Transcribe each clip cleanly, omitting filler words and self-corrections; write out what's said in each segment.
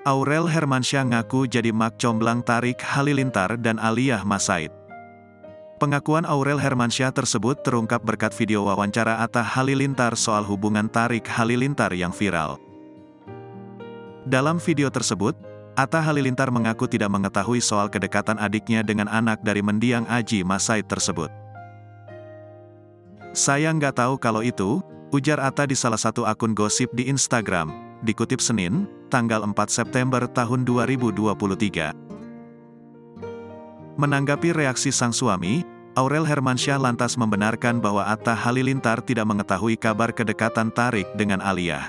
Aurel Hermansyah ngaku jadi mak comblang Tarik Halilintar dan Aliyah Masaid. Pengakuan Aurel Hermansyah tersebut terungkap berkat video wawancara Atta Halilintar soal hubungan Tarik Halilintar yang viral. Dalam video tersebut, Atta Halilintar mengaku tidak mengetahui soal kedekatan adiknya dengan anak dari mendiang Aji Masaid tersebut. "Saya nggak tahu kalau itu," ujar Atta di salah satu akun gosip di Instagram, dikutip Senin, tanggal 4 September tahun 2023. Menanggapi reaksi sang suami, Aurel Hermansyah lantas membenarkan bahwa Atta Halilintar tidak mengetahui kabar kedekatan Tarik dengan Aliyah.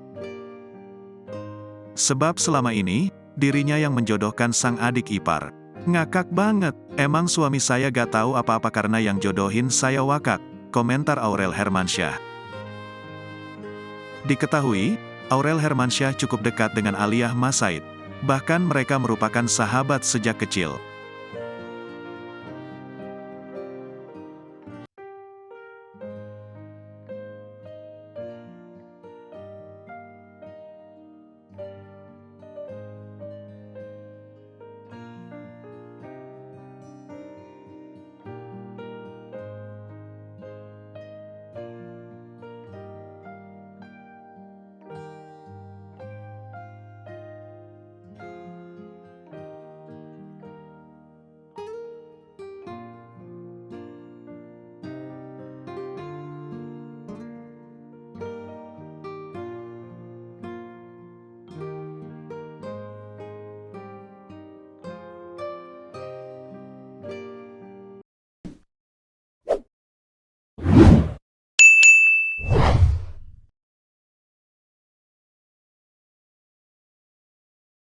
Sebab selama ini, dirinya yang menjodohkan sang adik ipar. "Ngakak banget, emang suami saya gak tahu apa-apa karena yang jodohin saya wakak," komentar Aurel Hermansyah. Diketahui, Aurel Hermansyah cukup dekat dengan Aliyah Masaid. Bahkan mereka merupakan sahabat sejak kecil.